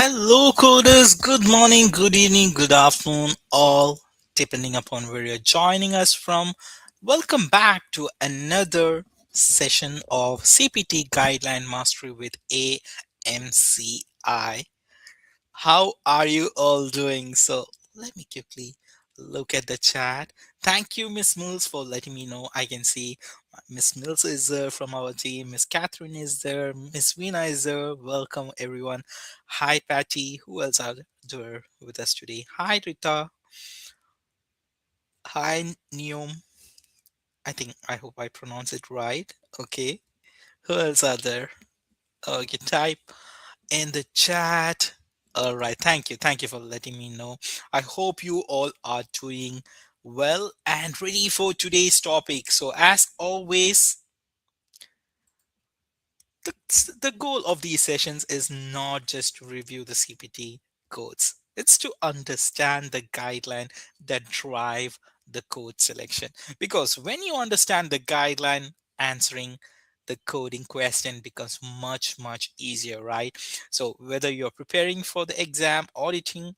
Hello, coders. Good morning, good evening, good afternoon, all, depending upon where you're joining us from. Welcome back to another session of CPT Guideline Mastery with AMCI. How are you all doing? So, let me quickly look at the chat. Thank you, Miss Mills, for letting me know. I can see Miss Mills is there from our team. Miss Catherine is there. Miss Veena is there. Welcome, everyone. Hi, Patty. Who else are there with us today? Hi, Rita. Hi, Neom. I hope I pronounce it right. Okay. Who else are there? Okay, type in the chat. All right. Thank you. Thank you for letting me know. I hope you all are doing well and ready for today's topic. So, as always, the goal of these sessions is not just to review the CPT codes, it's to understand the guideline that drive the code selection. Because when you understand the guideline, answering the coding question becomes much easier, right? So whether you're preparing for the exam, auditing,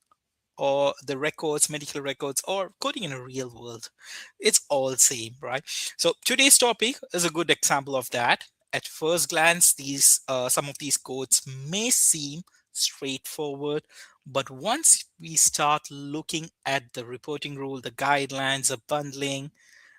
or the records, medical records, or coding in a real world, it's all same, right? So today's topic is a good example of that. At first glance, these some of these codes may seem straightforward, but once we start looking at the reporting rule, the guidelines, the bundling,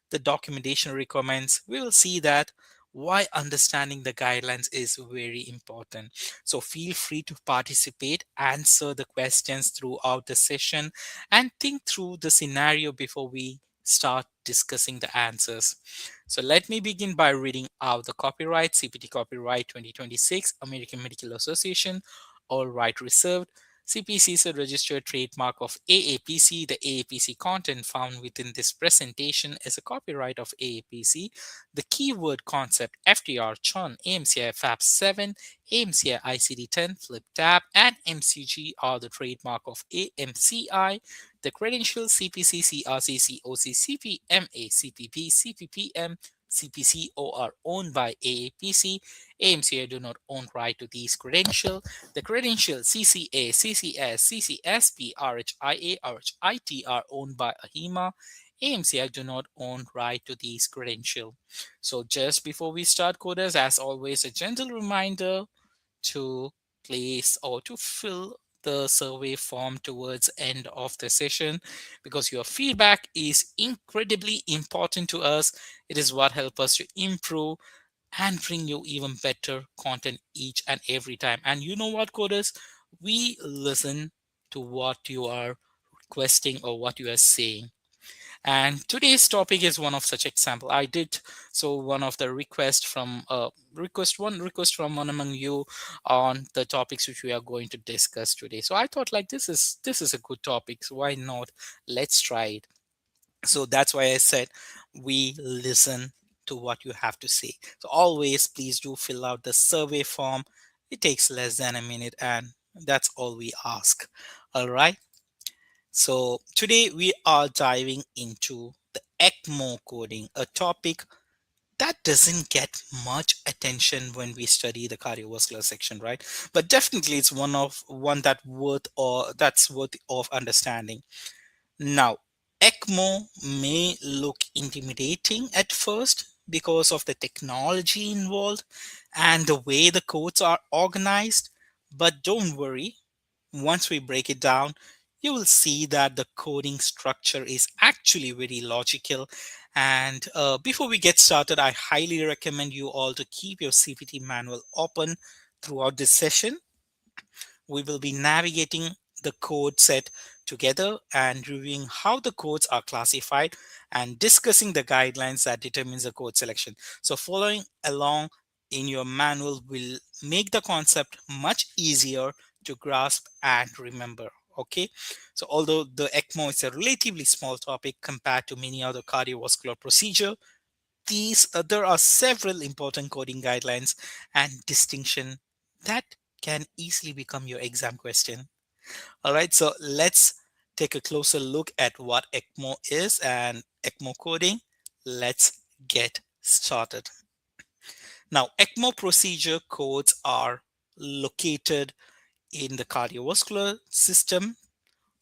the documentation requirements, we will see that why understanding the guidelines is very important. So feel free to participate, answer the questions throughout the session, and think through the scenario before we start discussing the answers. So let me begin by reading out the copyright, CPT copyright 2026, American Medical Association, all right reserved. CPC is a registered trademark of AAPC. The AAPC content found within this presentation is a copyright of AAPC. The keyword concept FTR, CHON, AMCI FAB 7, AMCI ICD 10, Flip Tab, and MCG are the trademark of AMCI. The credentials CPC, CRC, COC, CPMA, CPP, CPPM, CPCO are owned by AAPC. AMCI do not own right to these credentials. The credentials CCA, CCS, CCSP, RHIA, RHIT are owned by AHIMA. AMCI do not own right to these credentials. So just before we start, coders, as always, a gentle reminder to place or to fill the survey form towards end of the session, because your feedback is incredibly important to us. It is what helps us to improve and bring you even better content each and every time. And you know what, coders? We listen to what you are requesting or what you are saying. And today's topic is one of such example. I did so one of the request from one among you on the topics which we are going to discuss today. So I thought like this is a good topic. So why not? Let's try it. So that's why I said we listen to what you have to say. So always please do fill out the survey form. It takes less than a minute and that's all we ask. All right. So today we are diving into the ECMO coding, a topic that doesn't get much attention when we study the cardiovascular section, right? But definitely it's one that's worth of understanding. Now, ECMO may look intimidating at first because of the technology involved and the way the codes are organized, but don't worry, once we break it down, you will see that the coding structure is actually very logical. And before we get started, I highly recommend you all to keep your CPT manual open throughout this session. We will be navigating the code set together and reviewing how the codes are classified and discussing the guidelines that determines the code selection. So following along in your manual will make the concept much easier to grasp and remember. Okay, so although the ECMO is a relatively small topic compared to many other cardiovascular procedure, there are several important coding guidelines and distinction that can easily become your exam question. All right, so let's take a closer look at what ECMO is and ECMO coding. Let's get started. Now, ECMO procedure codes are located in the cardiovascular system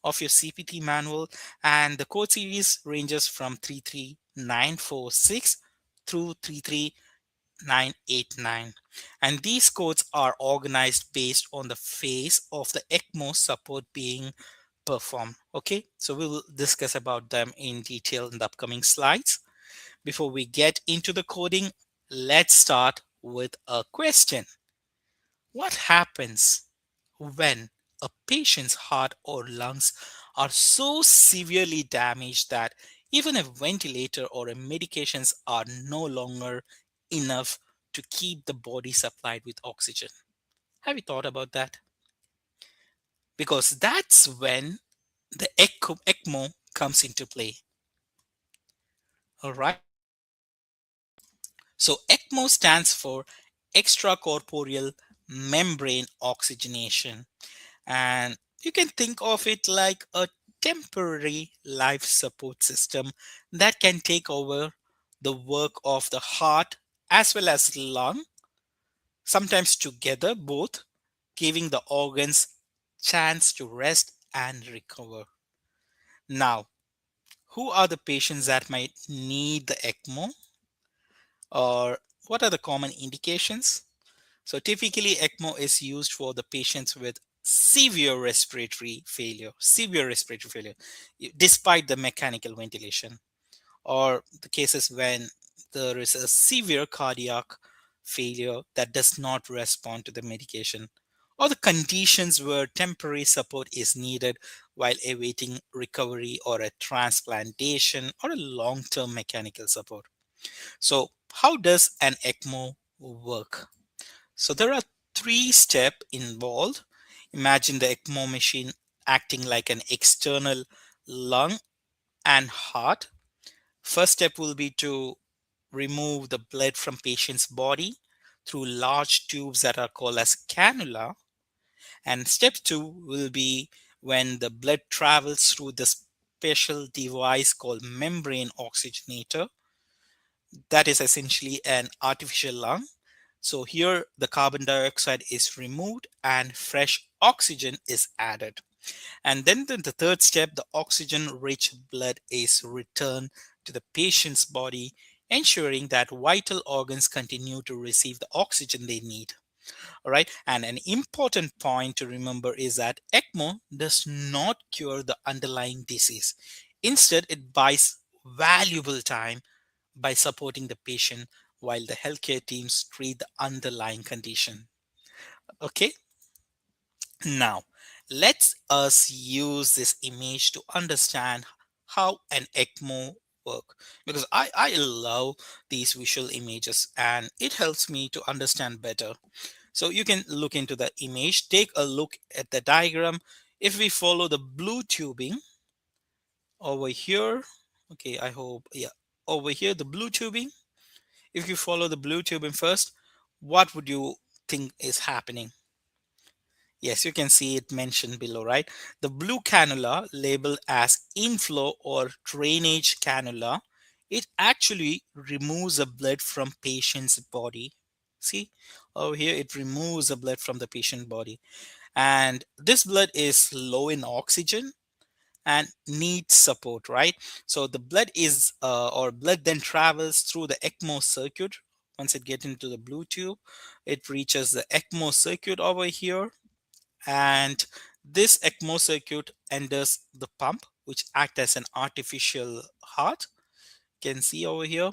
of your CPT manual, and the code series ranges from 33946 through 33989. And these codes are organized based on the phase of the ECMO support being performed. Okay, so we will discuss about them in detail in the upcoming slides. Before we get into the coding, let's start with a question. What happens when a patient's heart or lungs are so severely damaged that even a ventilator or a medications are no longer enough to keep the body supplied with oxygen? Have you thought about that? Because that's when the ECMO comes into play. All right. So ECMO stands for extracorporeal membrane oxygenation. And you can think of it like a temporary life support system that can take over the work of the heart as well as lung, sometimes together both, giving the organs chance to rest and recover. Now, who are the patients that might need the ECMO, or what are the common indications? So typically ECMO is used for the patients with severe respiratory failure, despite the mechanical ventilation, or the cases when there is a severe cardiac failure that does not respond to the medication, or the conditions where temporary support is needed while awaiting recovery or a transplantation or a long-term mechanical support. So how does an ECMO work? So there are three steps involved. Imagine the ECMO machine acting like an external lung and heart. First step will be to remove the blood from patient's body through large tubes that are called as cannula. And step two will be when the blood travels through the special device called membrane oxygenator. That is essentially an artificial lung. So here the carbon dioxide is removed and fresh oxygen is added. And then the third step, the oxygen rich blood is returned to the patient's body, ensuring that vital organs continue to receive the oxygen they need. All right. And an important point to remember is that ECMO does not cure the underlying disease. Instead, it buys valuable time by supporting the patient while the healthcare teams treat the underlying condition. Okay, now let's us use this image to understand how an ECMO work, because I love these visual images and it helps me to understand better. So you can look into the image, take a look at the diagram. If we follow the blue tubing over here, okay, I hope, yeah, over here the blue tubing, if you follow the blue tubing first, what would you think is happening? Yes, you can see it mentioned below, right? The blue cannula labeled as inflow or drainage cannula, it actually removes the blood from patient's body. See, over here it removes the blood from the patient body. And this blood is low in oxygen and needs support, right? So the blood is or blood then travels through the ECMO circuit. Once it gets into the blue tube, it reaches the ECMO circuit over here, and this ECMO circuit enters the pump, which act as an artificial heart. You can see over here,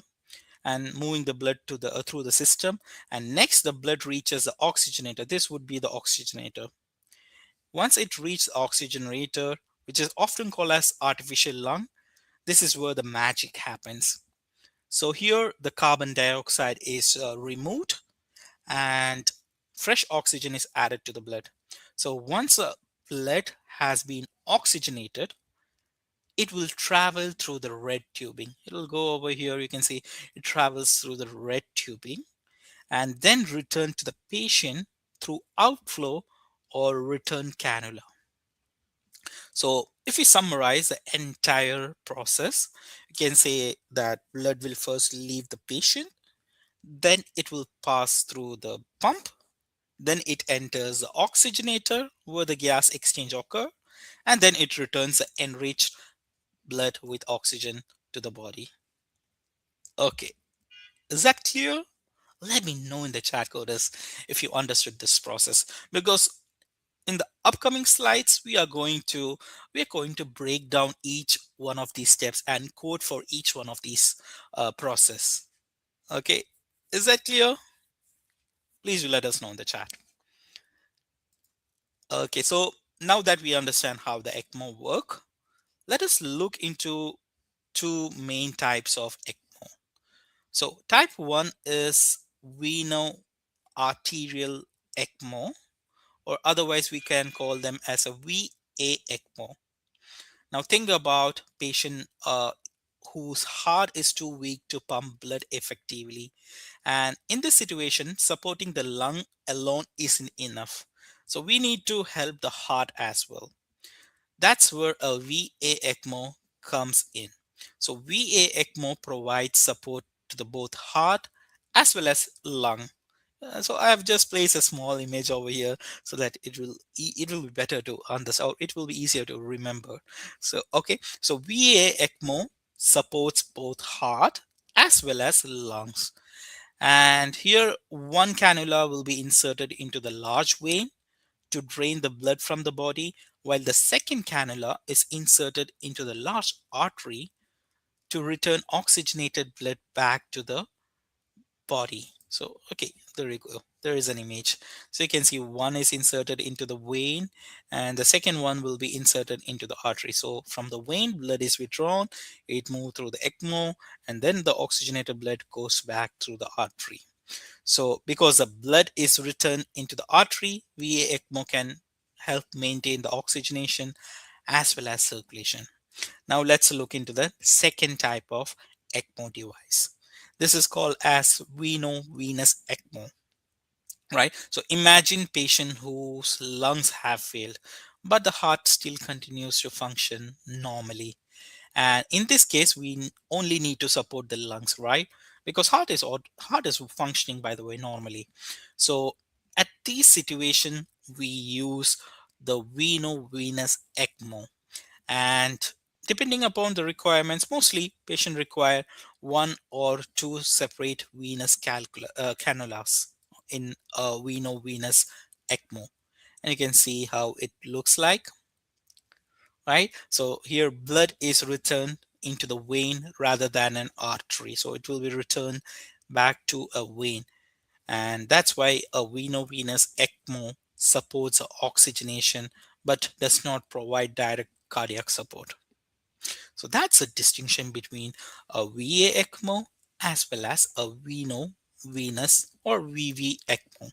and moving the blood to the through the system. And next, the blood reaches the oxygenator. This would be the oxygenator. Once it reaches the oxygenator, which is often called as artificial lung, this is where the magic happens. So here, the carbon dioxide is removed and fresh oxygen is added to the blood. So once a blood has been oxygenated, it will travel through the red tubing. It will go over here. You can see it travels through the red tubing and then return to the patient through outflow or return cannula. So if we summarize the entire process, you can say that blood will first leave the patient, then it will pass through the pump, then it enters the oxygenator where the gas exchange occur, and then it returns the enriched blood with oxygen to the body. Okay, is that clear? Let me know in the chat coders if you understood this process, because in the upcoming slides we are going to break down each one of these steps and code for each one of these process. Okay, is that clear? Please do let us know in the chat. Okay, so now that we understand how the ECMO work, let us look into two main types of ECMO. So type 1 is veno arterial ECMO, or otherwise we can call them as a VA ECMO. Now think about patient whose heart is too weak to pump blood effectively, and in this situation supporting the lung alone isn't enough, so we need to help the heart as well. That's where a VA ECMO comes in. So VA ECMO provides support to the both heart as well as lung. So I have just placed a small image over here so that it will be better to understand. It will be easier to remember. So okay, so VA ECMO supports both heart as well as lungs. And here one cannula will be inserted into the large vein to drain the blood from the body, while the second cannula is inserted into the large artery to return oxygenated blood back to the body. So, okay, there you go. There is an image. So you can see one is inserted into the vein and the second one will be inserted into the artery. So from the vein, blood is withdrawn, it moves through the ECMO, and then the oxygenated blood goes back through the artery. So because the blood is returned into the artery, VA ECMO can help maintain the oxygenation as well as circulation. Now let's look into the second type of ECMO device. This is called as venous ECMO, right? So imagine patient whose lungs have failed, but the heart still continues to function normally. And in this case, we only need to support the lungs, right? Because heart is functioning, by the way, normally. So at this situation, we use the venous ECMO, and depending upon the requirements, mostly patient require one or two separate cannulas in a venous ECMO, and you can see how it looks like, right? So here blood is returned into the vein rather than an artery, so it will be returned back to a vein, and that's why a venous ECMO supports oxygenation but does not provide direct cardiac support. So that's a distinction between a VA ECMO as well as a venous or VV ECMO.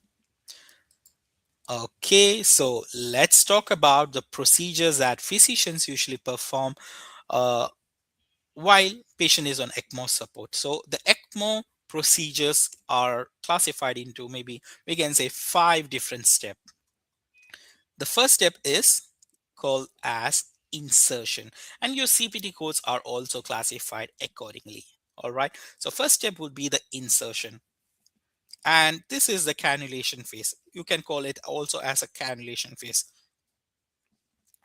Okay, so let's talk about the procedures that physicians usually perform uh, while patient is on ECMO support. So the ECMO procedures are classified into, maybe we can say, 5 different steps. The first step is called as insertion, and your CPT codes are also classified accordingly. All right. So first step would be the insertion, and this is the cannulation phase. You can call it also as a cannulation phase.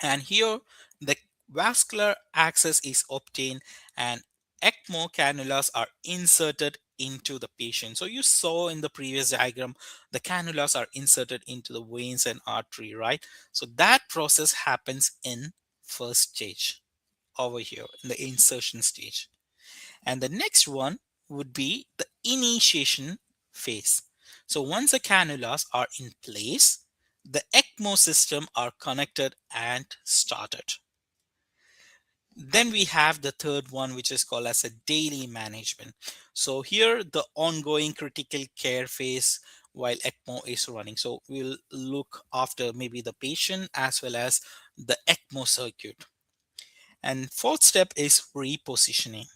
And here the vascular access is obtained and ECMO cannulas are inserted into the patient. So you saw in the previous diagram, the cannulas are inserted into the veins and artery, right? So that process happens in first stage over here in the insertion stage. And the next one would be the initiation phase. So once the cannulas are in place, the ECMO system are connected and started. Then we have the third one, which is called as a daily management. So here the ongoing critical care phase while ECMO is running. So we'll look after maybe the patient as well as the ECMO circuit. And fourth step is repositioning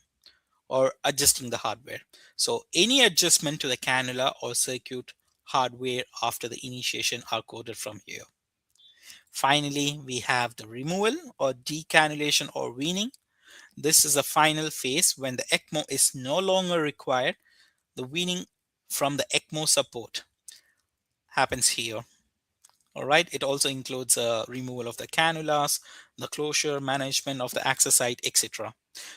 or adjusting the hardware. So any adjustment to the cannula or circuit hardware after the initiation are coded from here. Finally, we have the removal or decannulation or weaning. This is the final phase when the ECMO is no longer required. The weaning from the ECMO support happens here. All right. It also includes removal of the cannulas, the closure, management of the access site, etc.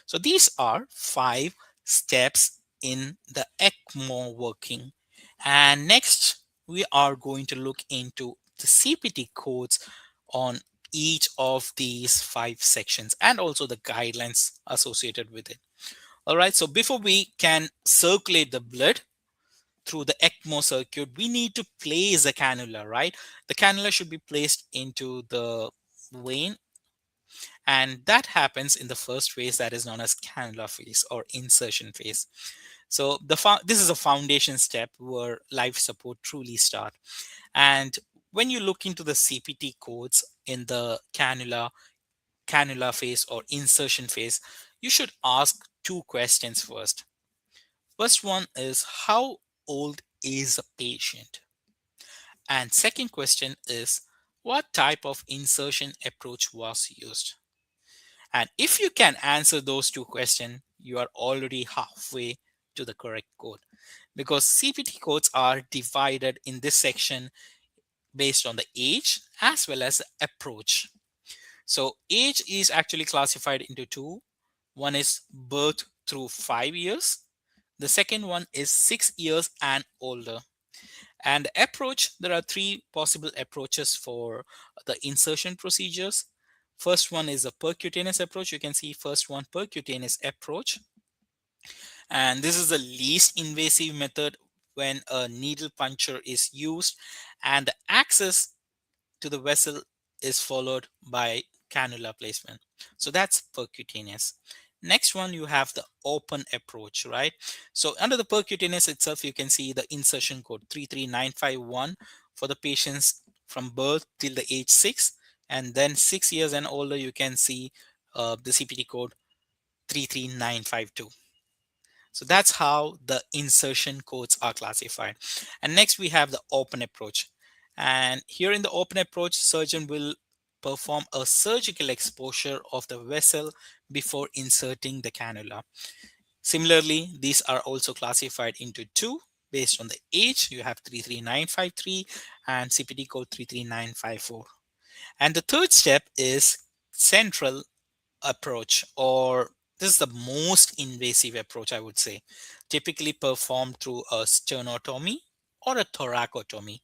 So these are 5 steps in the ECMO working. And next, we are going to look into the CPT codes on each of these 5 sections and also the guidelines associated with it. All right. So before we can circulate the blood through the ECMO circuit, we need to place a cannula, right? The cannula should be placed into the vein, and that happens in the first phase, that is known as cannula phase or insertion phase. So this is a foundation step where life support truly start. And when you look into the CPT codes in the cannula phase or insertion phase, you should ask 2 questions first. First one is, how old is the patient? And second question is, what type of insertion approach was used? And if you can answer those 2 questions, you are already halfway to the correct code, because CPT codes are divided in this section based on the age as well as the approach. So age is actually classified into two. One is birth through 5 years. The second one is 6 years and older. And the approach, there are 3 possible approaches for the insertion procedures. First one is a percutaneous approach. You can see first one, percutaneous approach. And this is the least invasive method when a needle puncture is used and the access to the vessel is followed by cannula placement. So that's percutaneous. Next one, you have the open approach, right? So under the percutaneous itself, you can see the insertion code 33951 for the patients from birth till the age 6. And then 6 years and older, you can see the CPT code 33952. So that's how the insertion codes are classified. And next we have the open approach. And here in the open approach, surgeon will perform a surgical exposure of the vessel before inserting the cannula. Similarly, these are also classified into 2 based on the age. You have 33953 and CPT code 33954. And the third step is central approach, or this is the most invasive approach, I would say, typically performed through a sternotomy or a thoracotomy.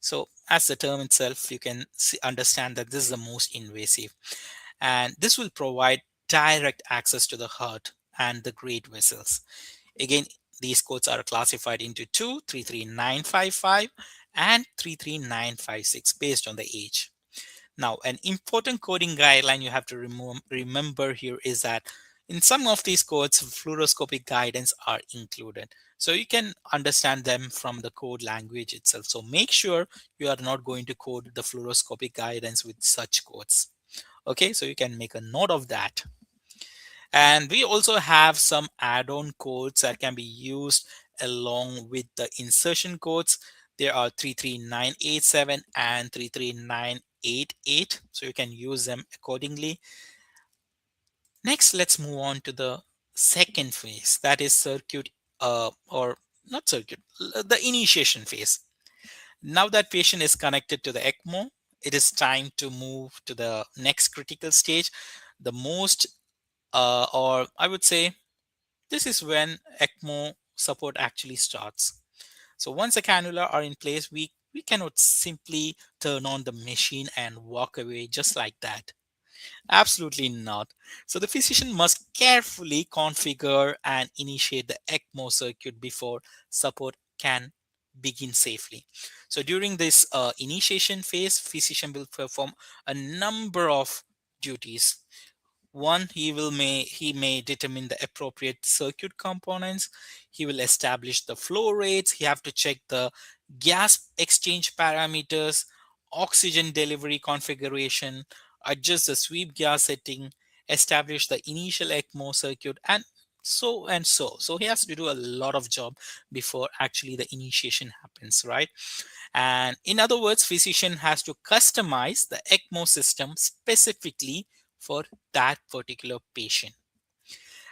So as the term itself, you can understand that this is the most invasive, and this will provide direct access to the heart and the great vessels. Again, these codes are classified into 2, 33955 and 33956 based on the age. Now, an important coding guideline you have to remember here is that in some of these codes, fluoroscopic guidance are included. So you can understand them from the code language itself. So make sure you are not going to code the fluoroscopic guidance with such codes. Okay, so you can make a note of that. And we also have some add-on codes that can be used along with the insertion codes. There are 33987 and 33988, so you can use them accordingly. Next, let's move on to the second phase, that is circuit or not circuit, the initiation phase. Now that patient is connected to the ECMO, it is time to move to the next critical stage, the most or I would say this is when ECMO support actually starts. So once the cannula are in place, we cannot simply turn on the machine and walk away just like that. Absolutely not. So the physician must carefully configure and initiate the ECMO circuit before support can begin safely. So during this initiation phase, physician will perform a number of duties. One, he may determine the appropriate circuit components. He will establish the flow rates. He have to check the gas exchange parameters, oxygen delivery configuration, adjust the sweep gas setting, establish the initial ECMO circuit, and so and so. So he has to do a lot of job before actually the initiation happens, right? And in other words, physician has to customize the ECMO system specifically for that particular patient.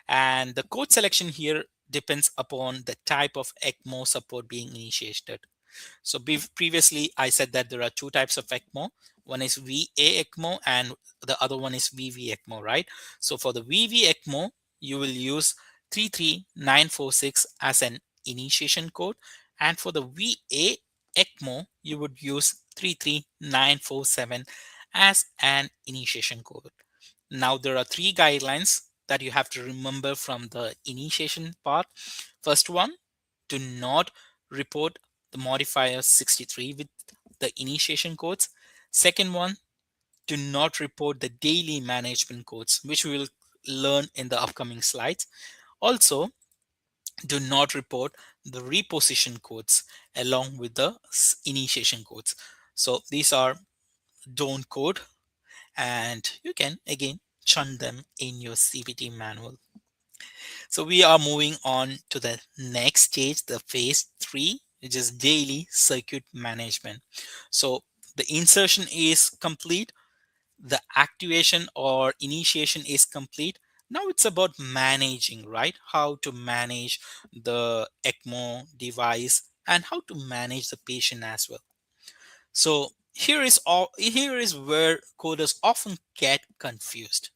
And the code selection here depends upon the type of ECMO support being initiated. So previously I said that there are two types of ECMO. One is VA ECMO and the other one is VV ECMO, right? So for the VV ECMO, you will use 33946 as an initiation code. And for the VA ECMO, you would use 33947 as an initiation code. Now there are three guidelines that you have to remember from the initiation part. First one, do not report the modifier 63 with the initiation codes. Second one, do not report the daily management codes, which we will learn in the upcoming slides. Also, do not report the reposition codes along with the initiation codes. So these are don't code, and you can again chunk them in your CPT manual. So we are moving on to the next stage, the phase 3, which is daily circuit management. So the insertion is complete, the activation or initiation is complete. Now it's about managing, right? How to manage the ECMO device and how to manage the patient as well. So here is where coders often get confused.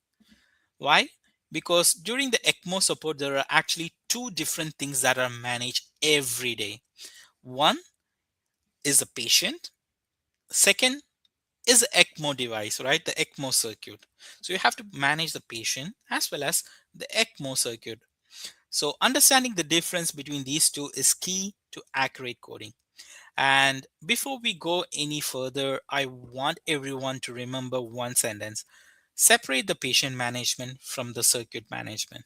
Why? Because during the ECMO support, there are actually two different things that are managed every day. One is the patient. Second is the ECMO device, right? The ECMO circuit. So you have to manage the patient as well as the ECMO circuit. So understanding the difference between these two is key to accurate coding. And before we go any further, I want everyone to remember one sentence. Separate the patient management from the circuit management.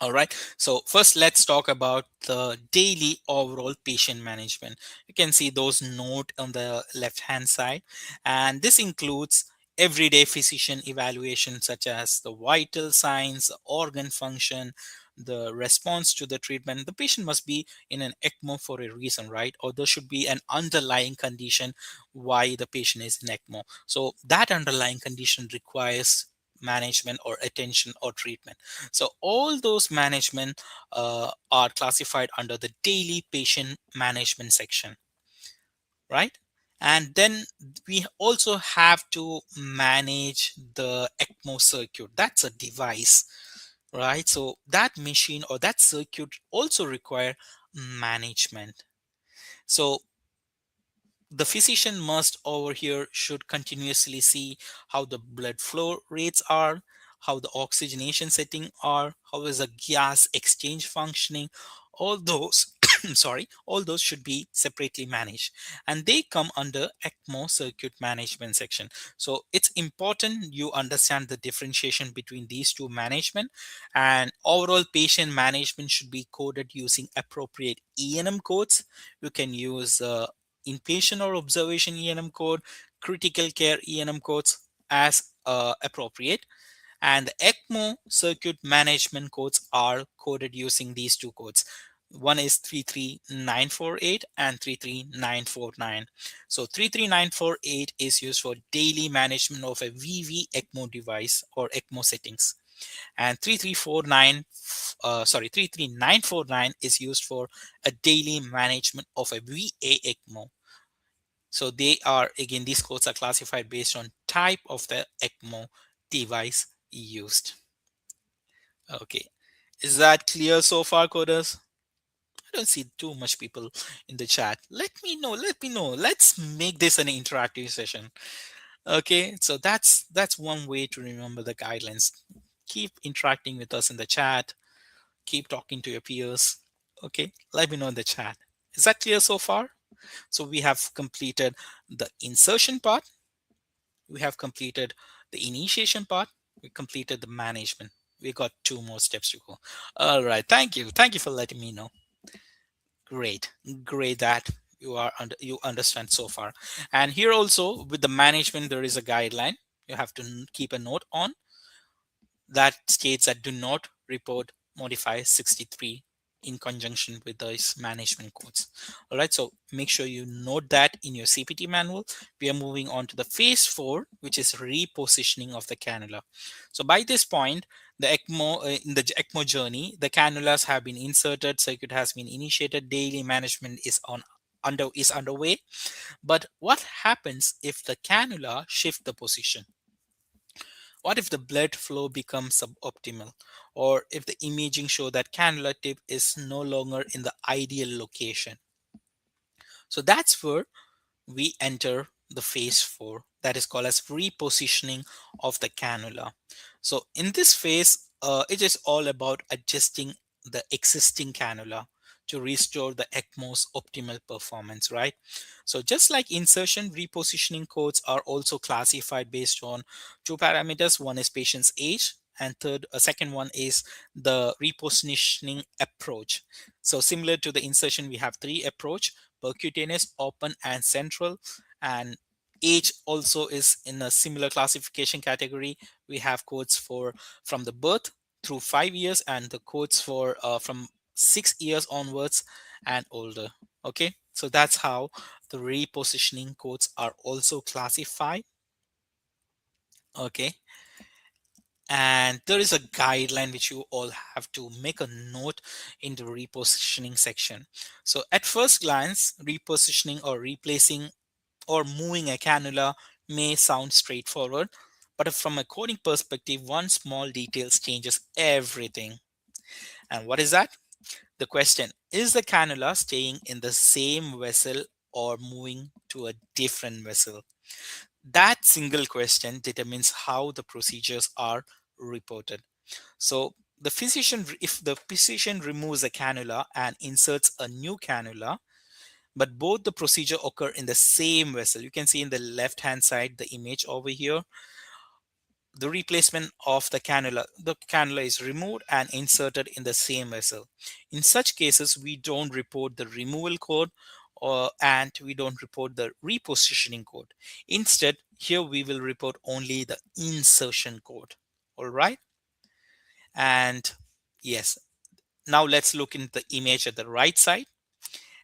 All right. So first, let's talk about the daily overall patient management. You can see those note on the left hand side, and this includes everyday physician evaluation such as the vital signs, the organ function, the response to the treatment. The patient must be in an ECMO for a reason, right? Or there should be an underlying condition why the patient is in ECMO. So that underlying condition requires management or attention or treatment. So all those management are classified under the daily patient management section, right? And then we also have to manage the ECMO circuit. That's a device, right? So that machine or that circuit also require management. So the physician must over here should continuously see how the blood flow rates are, how the oxygenation setting are, how is the gas exchange functioning. All those sorry, all those should be separately managed, and they come under ECMO circuit management section. So it's important you understand the differentiation between these two management, and overall patient management should be coded using appropriate E&M codes. You can use inpatient or observation E&M code, critical care E&M codes as appropriate. And the ECMO circuit management codes are coded using these two codes. One is 33948 and 33949. So 33948 is used for daily management of a VV ECMO device or ECMO settings. And 33949 is used for a daily management of a VA ECMO. So they are, again, these codes are classified based on type of the ECMO device used. Okay. Is that clear so far, coders? I don't see too much people in the chat. Let me know. Let me know. Let's make this an interactive session. Okay. So that's one way to remember the guidelines. Keep interacting with us in the chat. Keep talking to your peers. Okay. Let me know in the chat. Is that clear so far? So we have completed the insertion part. We have completed the initiation part. We completed the management. We got two more steps to go. All right. Thank you. Thank you for letting me know. Great. Great that you understand so far. And here also with the management, there is a guideline. You have to keep a note on that states that do not report modify 63 in conjunction with those management codes. All right, so make sure you note that in your CPT manual. We are moving on to the phase 4, which is repositioning of the cannula. So by this point, the ECMO in the ECMO journey, the cannulas have been inserted, circuit has been initiated, daily management is on is underway. But what happens if the cannula shift the position? What if the blood flow becomes suboptimal, or if the imaging show that cannula tip is no longer in the ideal location? So that's where we enter the phase 4, that is called as repositioning of the cannula. So in this phase, it is all about adjusting the existing cannula to restore the ECMO's optimal performance, right? So just like insertion, repositioning codes are also classified based on two parameters. One is patient's age, and a second one is the repositioning approach. So similar to the insertion, we have three approach: percutaneous, open, and central. And age also is in a similar classification category. We have codes for from the birth through 5 years, and the codes for from 6 years onwards and older. Okay, so that's how the repositioning codes are also classified. Okay, and there is a guideline which you all have to make a note in the repositioning section. So at first glance, repositioning or replacing or moving a cannula may sound straightforward, but from a coding perspective, one small detail changes everything. And what is that? The question: is the cannula staying in the same vessel or moving to a different vessel? That single question determines how the procedures are reported. So if the physician removes a cannula and inserts a new cannula, but both the procedure occur in the same vessel. You can see in the left hand side the image over here, the replacement of the cannula is removed and inserted in the same vessel. In such cases, we don't report the removal code, and we don't report the repositioning code. Instead, here we will report only the insertion code. All right, and yes, now let's look in the image at the right side.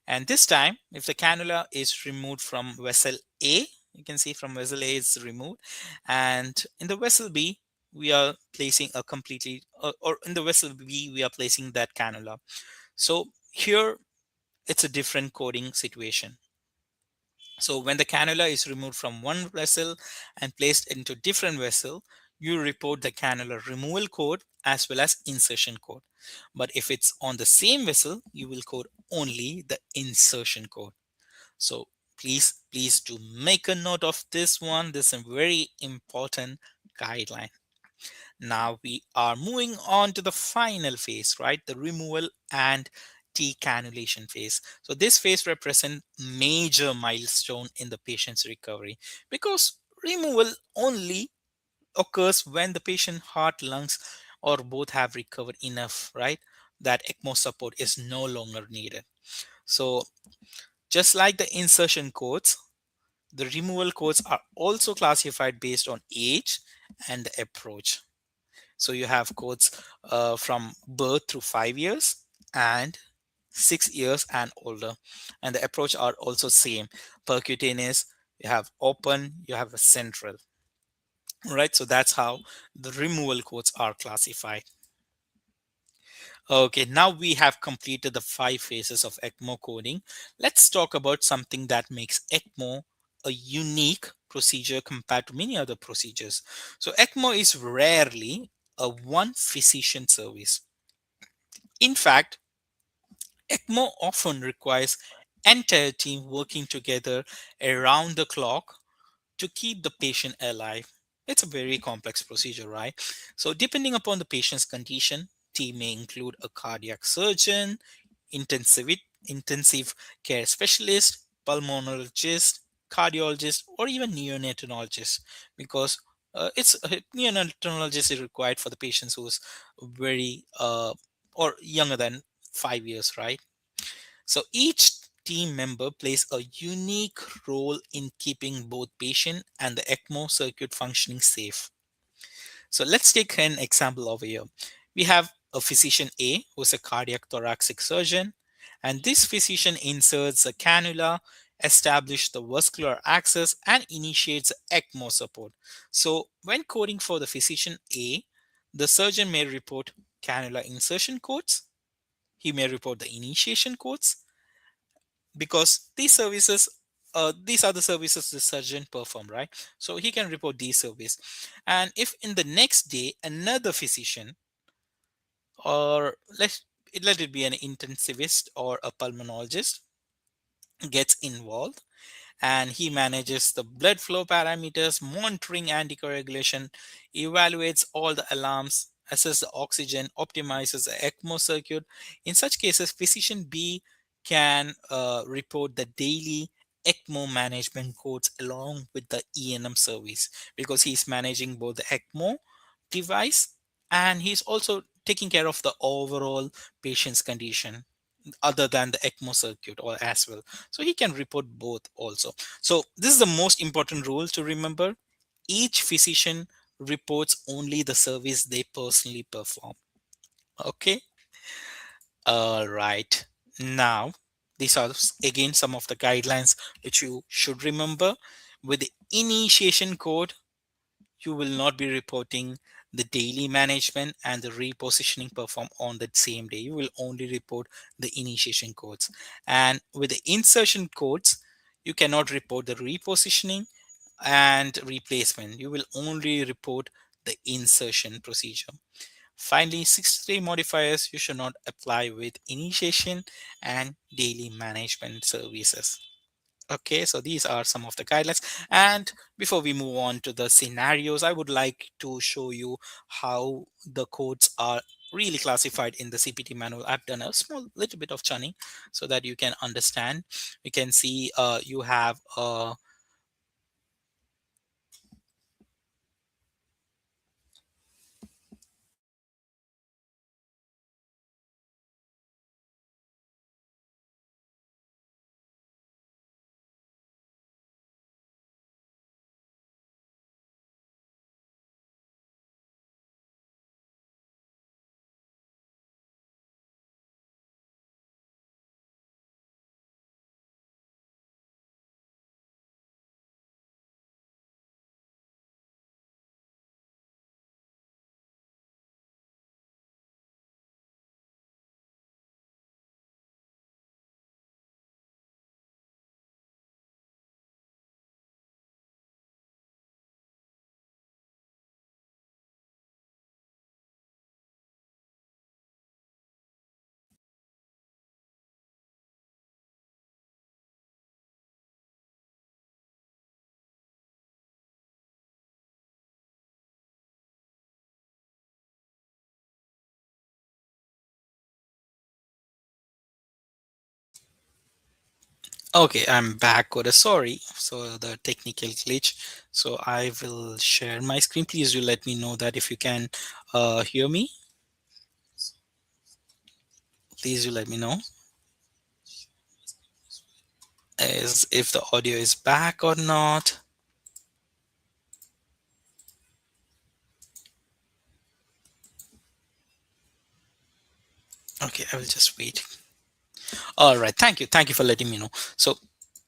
And this time, if the cannula is removed from vessel A, you can see from vessel A is removed. And in the vessel B, we are placing a completely, or in the vessel B, we are placing that cannula. So here, it's a different coding situation. So when the cannula is removed from one vessel and placed into different vessel, you report the cannula removal code as well as insertion code. But if it's on the same vessel, you will code only the insertion code. So please do make a note of this one. This is a very important guideline. Now we are moving on to the final phase, right? The removal and decannulation phase. So this phase represents major milestone in the patient's recovery, because removal only occurs when the patient heart, lungs, or both have recovered enough, right? That ECMO support is no longer needed. So just like the insertion codes, the removal codes are also classified based on age and the approach. So you have codes from birth through 5 years and 6 years and older. And the approach are also same. Percutaneous, you have open, you have a central. Right, so that's how the removal codes are classified. Okay, now we have completed the 5 phases of ECMO coding. Let's talk about something that makes ECMO a unique procedure compared to many other procedures. So ECMO is rarely a one physician service. In fact, ECMO often requires entire team working together around the clock to keep the patient alive. It's a very complex procedure, right? So depending upon the patient's condition, team may include a cardiac surgeon, intensive intensive care specialist, pulmonologist, cardiologist, or even neonatologist, because it's neonatologist is required for the patients who's very or younger than 5 years, right? So each team member plays a unique role in keeping both patient and the ECMO circuit functioning safe. So let's take an example over here. We have a physician A who's a cardiac thoracic surgeon, and this physician inserts a cannula, establishes the vascular access, and initiates ECMO support. So when coding for the physician A, the surgeon may report cannula insertion codes, he may report the initiation codes, because these are the services the surgeon perform, right? So he can report these service. And if in the next day another physician, or let it be an intensivist or a pulmonologist, gets involved, and he manages the blood flow parameters, monitoring anticoagulation, evaluates all the alarms, assess the oxygen, optimizes the ECMO circuit. In such cases, physician B can report the daily ECMO management codes along with the ENM service, because he's managing both the ECMO device and he's also taking care of the overall patient's condition other than the ECMO circuit or as well. So he can report both also. So this is the most important rule to remember. Each physician reports only the service they personally perform. Okay. All right. Now, these are again some of the guidelines which you should remember. With the initiation code, you will not be reporting the daily management and the repositioning performed on the same day. You will only report the initiation codes. And with the insertion codes, you cannot report the repositioning and replacement. You will only report the insertion procedure. Finally, 63 modifiers you should not apply with initiation and daily management services. Okay, so these are some of the guidelines. And before we move on to the scenarios, I would like to show you how the codes are really classified in the CPT manual. I've done a small little bit of churning so that you can understand. You can see you have okay, I'm back. Coda, sorry so the technical glitch. So I will share my screen. Please do let me know that if you can hear me. Please do let me know as if the audio is back or not. Okay, I will just wait. All right, thank you for letting me know. So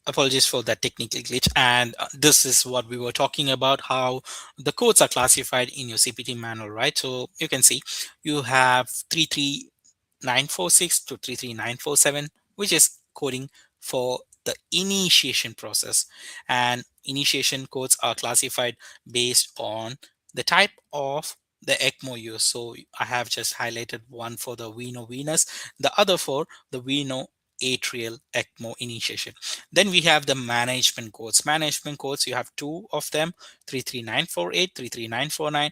apologies for that technical glitch, and this is what we were talking about, how the codes are classified in your CPT manual, right? So you can see you have 33946 to 33947, which is coding for the initiation process, and initiation codes are classified based on the type of the ECMO use. So I have just highlighted one for the veno venous, the other for the veno atrial ECMO initiation. Then we have the management codes. Management codes, you have two of them, 33948, 33949.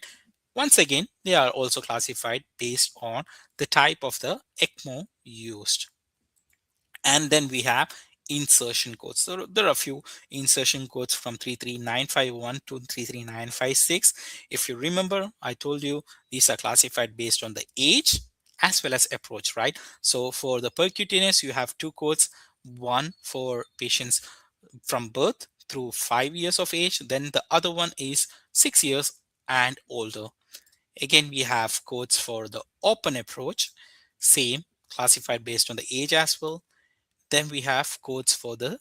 Once again, they are also classified based on the type of the ECMO used. And then we have insertion codes. So there are a few insertion codes from 33951 to 33956. If you remember, I told you these are classified based on the age as well as approach, right? So for the percutaneous, you have two codes, one for patients from birth through 5 years of age, then the other one is 6 years and older. Again, we have codes for the open approach, same, classified based on the age as well. Then we have codes for the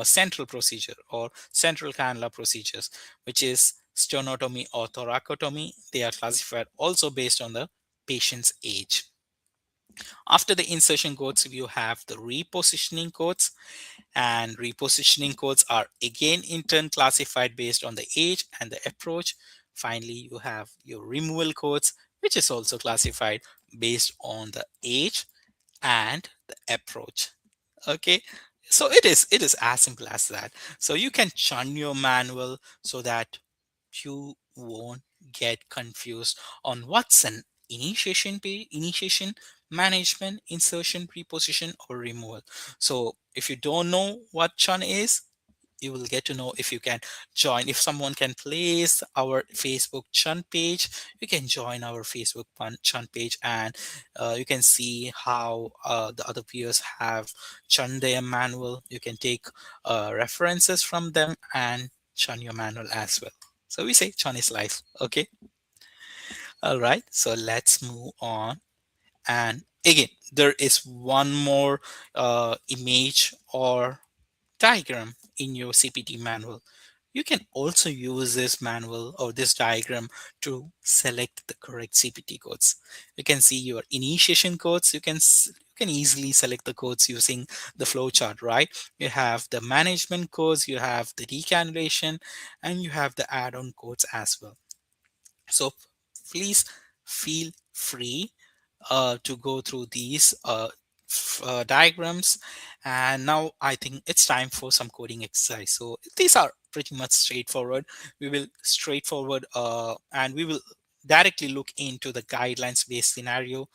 central procedure or central cannula procedures, which is sternotomy or thoracotomy. They are classified also based on the patient's age. After the insertion codes, you have the repositioning codes, and repositioning codes are again in turn classified based on the age and the approach. Finally, you have your removal codes, which is also classified based on the age and the approach. Okay, so it is as simple as that. So you can churn your manual so that you won't get confused on what's an initiation, management, insertion, preposition, or removal. So if you don't know what churn is, you will get to know if you can join. If someone can place our Facebook chun page, you can join our Facebook chun page, and you can see how the other peers have chun their manual. You can take references from them and chun your manual as well. So we say chun is life. Okay, all right, so let's move on. And again, there is one more image or diagram in your CPT manual. You can also use this manual or this diagram to select the correct CPT codes. You can see your initiation codes. You can easily select the codes using the flowchart, right? You have the management codes, you have the decannulation, and you have the add-on codes as well. So please feel free to go through these diagrams. And now I think it's time for some coding exercise. So these are pretty much straightforward. We will straightforward and we will directly look into the guidelines based scenario,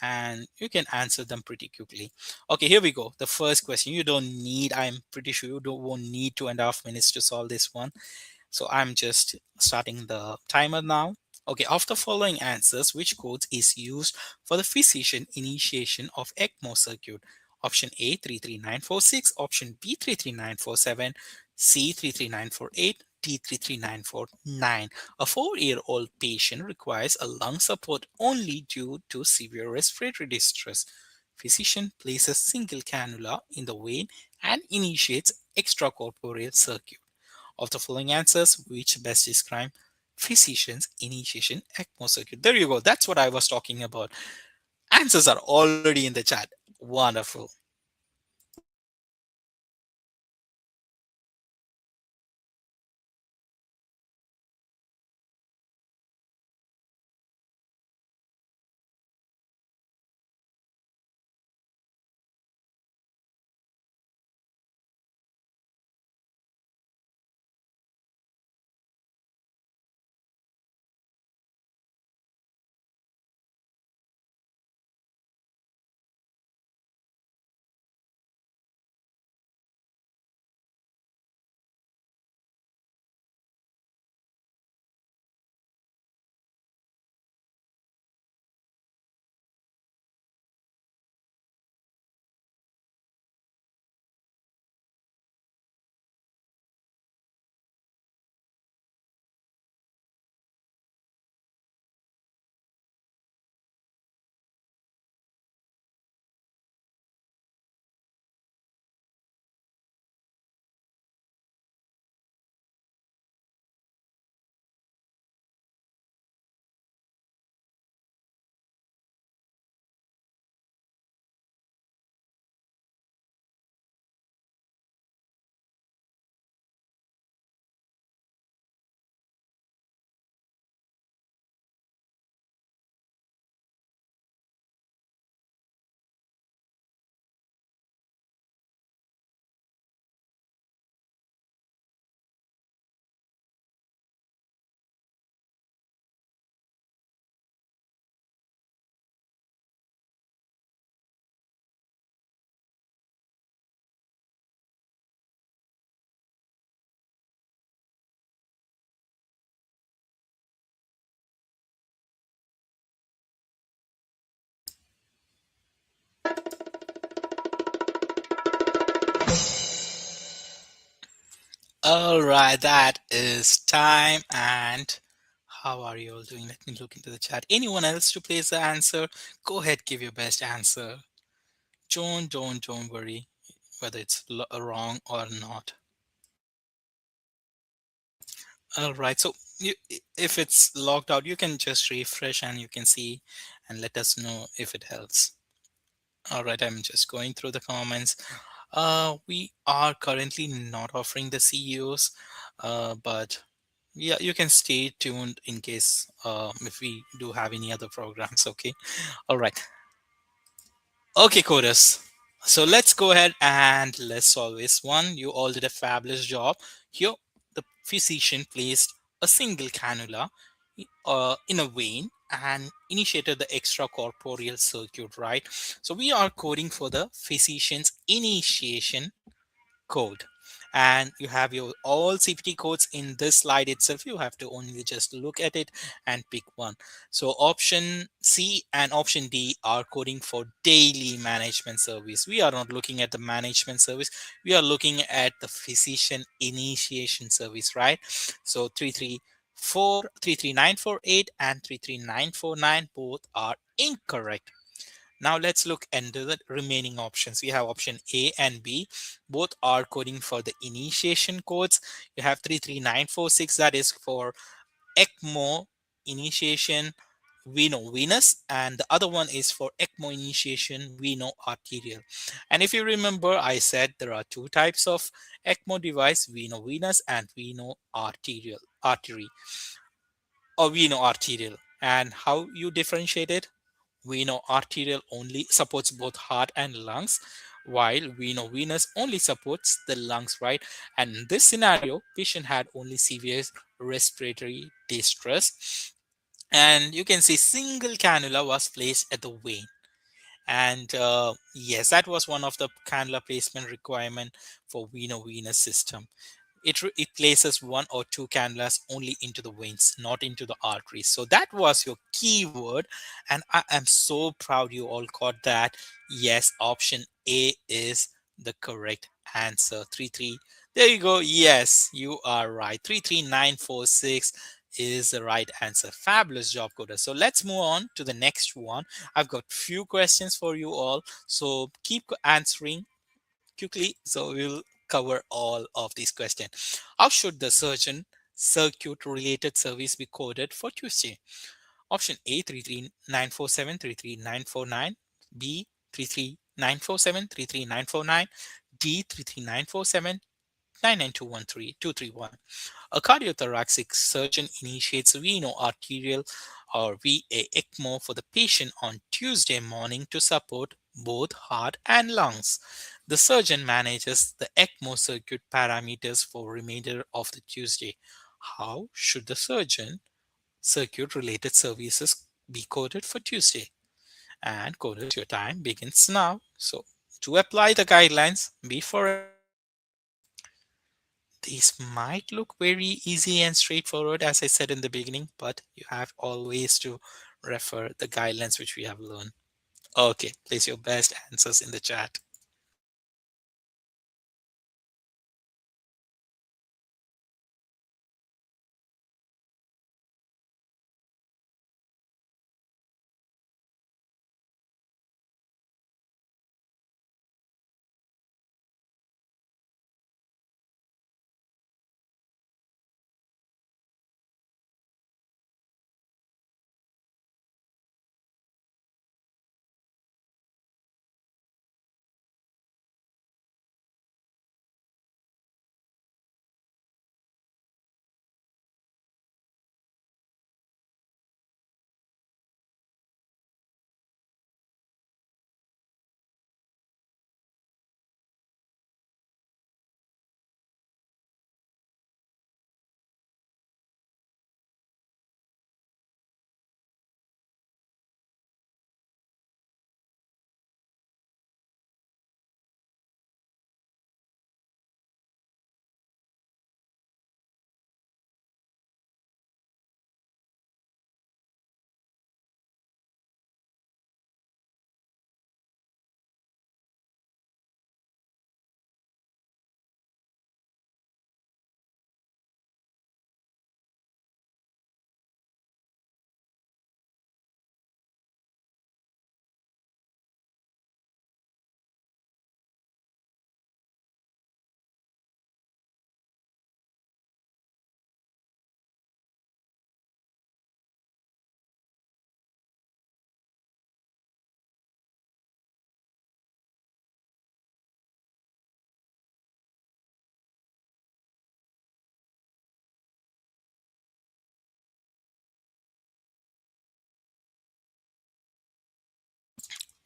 and you can answer them pretty quickly. Okay, here we go. The first question, you don't need, I'm pretty sure you don't won't need 2.5 minutes to solve this one. So I'm just starting the timer now. Okay, of the following answers, which code is used for the physician initiation of ECMO circuit? Option A 33946, option B 33947, C 33948, D 33949. A 4-year-old patient requires a lung support only due to severe respiratory distress. Physician places single cannula in the vein and initiates extracorporeal circuit. Of the following answers, which best describe physician's initiation ECMO circuit? There you go. That's what I was talking about. Answers are already in the chat. Wonderful. All right, that is time. And how are you all doing? Let me look into the chat. Anyone else to place the answer? Go ahead, give your best answer. Don't worry whether it's wrong or not. All right, so if it's logged out, you can just refresh and you can see and let us know if it helps. All right, I'm just going through the comments. We are currently not offering the CEOs, but yeah, you can stay tuned in case if we do have any other programs. Okay. All right. Okay, coders. So let's go ahead and let's solve this one. You all did a fabulous job. Here, the physician placed a single cannula in a vein and initiated the extracorporeal circuit, right? So we are coding for the physician's initiation code, and you have your all CPT codes in this slide itself. You have to only just look at it and pick one. So option C and option D are coding for daily management service. We are not looking at the management service, we are looking at the physician initiation service, right? So 33948 and 33949 both are incorrect. Now let's look into the remaining options. We have option A and B. Both are coding for the initiation codes. You have 33946, that is for ECMO initiation venous, and the other one is for ECMO initiation arterial. And if you remember, I said there are two types of ECMO device, venous and arterial artery or arterial. And how you differentiate it? We know arterial only supports both heart and lungs, while we know venous only supports the lungs, right? And in this scenario, patient had only severe respiratory distress, and you can see single cannula was placed at the vein. And yes, that was one of the cannula placement requirement for venous system. It places one or two cannulas only into the veins, not into the arteries. So that was your keyword, and I am so proud you all caught that. Yes, option A is the correct answer. 33. There you go. Yes, you are right. 33946 is the right answer. Fabulous job, Coda. So let's move on to the next one. I've got few questions for you all. So keep answering quickly, so we'll cover all of these questions. How should the surgeon circuit related service be coded for Tuesday? Option A, 33947 33949. B, 33947 33949. D, 33947 99213 A cardiothoracic surgeon initiates veno-arterial or VA ECMO for the patient on Tuesday morning to support both heart and lungs. The surgeon manages the ECMO circuit parameters for remainder of the Tuesday. How should the surgeon circuit related services be coded for Tuesday? And coders, your time begins now. So to apply the guidelines, before these might look very easy and straightforward, as I said in the beginning, but you have always to refer the guidelines which we have learned. Okay, place your best answers in the chat.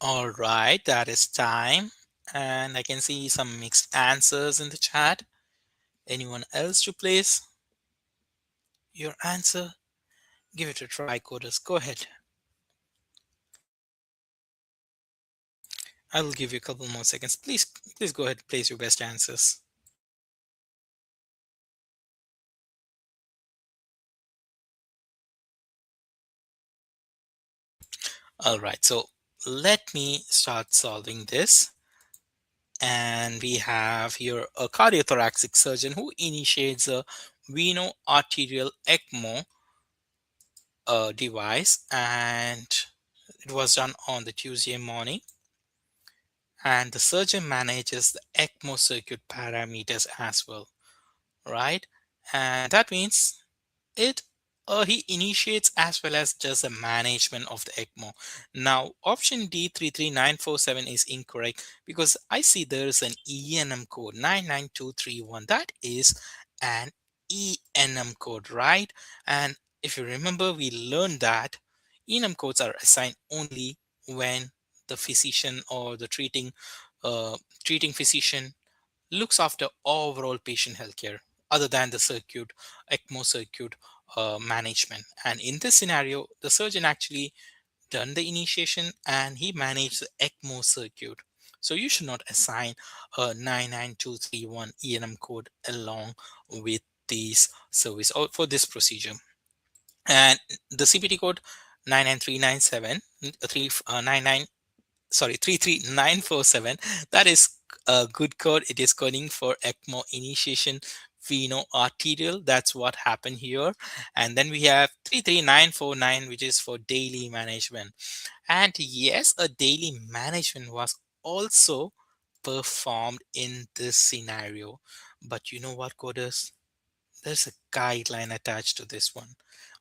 All right, that is time. And I can see some mixed answers in the chat. Anyone else to place your answer? Give it a try, coders. Go ahead. I will give you a couple more seconds. Please go ahead and place your best answers. All right, so let me start solving this. And we have here a cardiothoracic surgeon who initiates a veno-arterial ECMO device, and it was done on the Tuesday morning. And the surgeon manages the ECMO circuit parameters as well, right? And that means it he initiates as well as does the management of the ECMO. Now, option D 33947 is incorrect because I see there is an ENM code 99231. That is an ENM code, right? And if you remember, we learned that ENM codes are assigned only when the physician or the uh, treating physician looks after overall patient healthcare other than the circuit, ECMO circuit management. And in this scenario, the surgeon actually done the initiation and he managed the ECMO circuit. So you should not assign a 99231 ENM code along with this service or for this procedure. And the CPT code 99397 99 sorry 33947, that is a good code. It is coding for ECMO initiation veno arterial. That's what happened here. And then we have 33949, which is for daily management. And yes, a daily management was also performed in this scenario. But you know what, coders, there's a guideline attached to this one,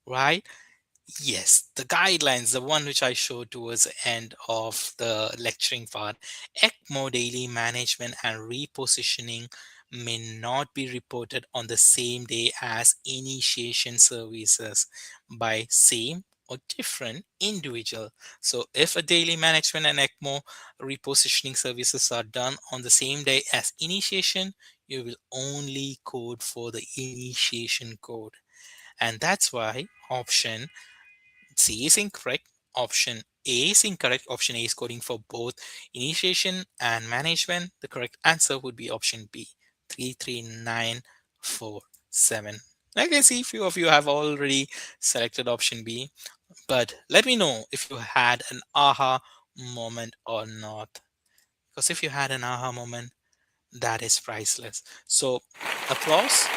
right? Yes, the guidelines, the one which I showed towards the end of the lecturing part. ECMO daily management and repositioning may not be reported on the same day as initiation services by same or different individual. So if a daily management and ECMO repositioning services are done on the same day as initiation, you will only code for the initiation code. And that's why option C is incorrect. Option A is incorrect. Option A is coding for both initiation and management. The correct answer would be option B, 33947. I can see few of you have already selected option B, but let me know if you had an aha moment or not. Because if you had an aha moment, that is priceless. So, applause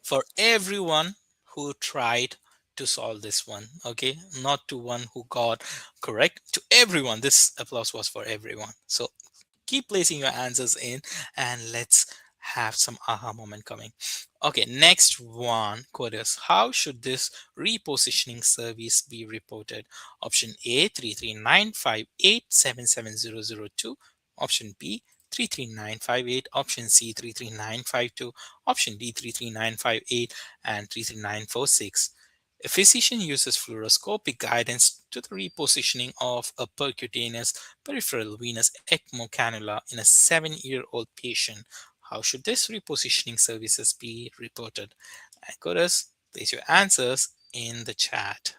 for everyone who tried to solve this one. Okay, not to one who got correct, to everyone. This applause was for everyone. So keep placing your answers in and let's have some aha moment coming. Okay, next one, coders. How should this repositioning service be reported? Option A 33958770002. Option B 33958. Option C 33952. Option D 33958 and 33946. A physician uses fluoroscopic guidance to the repositioning of a percutaneous peripheral venous ECMO cannula in a 7-year-old patient. How should this repositioning services be reported? And coders, place your answers in the chat.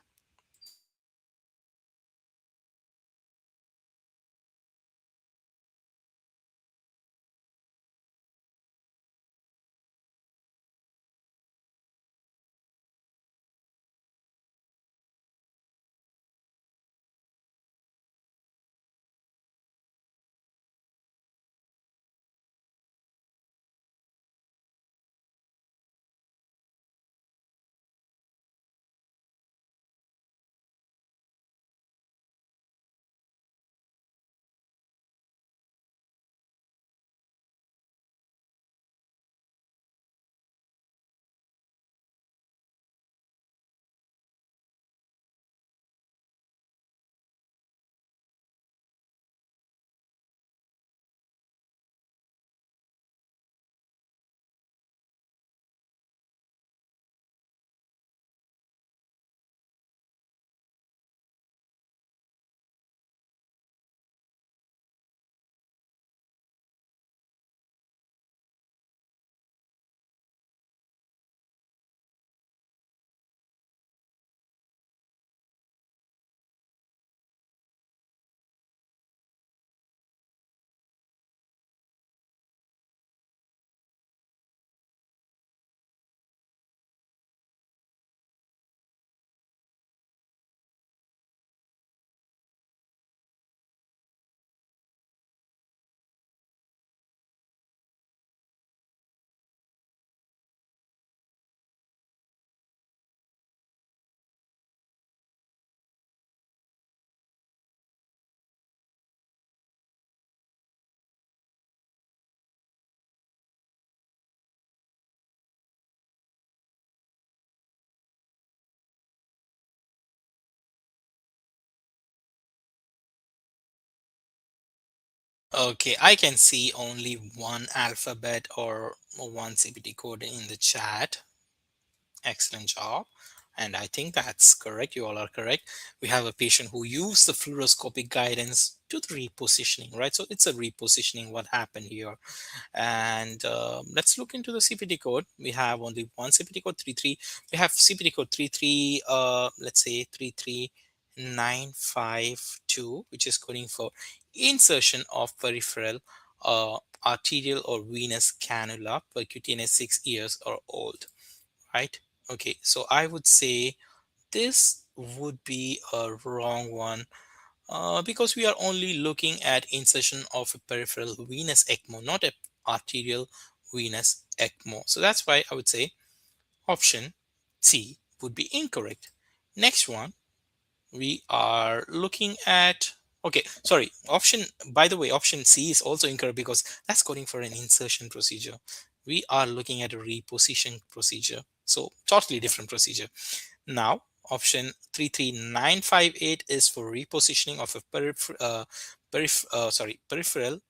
Okay, I can see only one alphabet or one CPT code in the chat. Excellent job. And I think that's correct. You all are correct. We have a patient who used the fluoroscopic guidance to the repositioning, right? So it's a repositioning what happened here. And let's look into the CPT code. We have only one CPT code 33. We have CPT code 33, let's say 33952, which is coding for insertion of peripheral arterial or venous cannula percutaneous 6 years or old, right? Okay, so I would say this would be a wrong one because we are only looking at insertion of a peripheral venous ECMO, not a arterial venous ECMO. So that's why I would say option C would be incorrect. Next one, we are looking at, okay, sorry, option, by the way, option C is also incorrect because that's coding for an insertion procedure. We are looking at a reposition procedure, so totally different procedure. Now option 33958 is for repositioning of a peripheral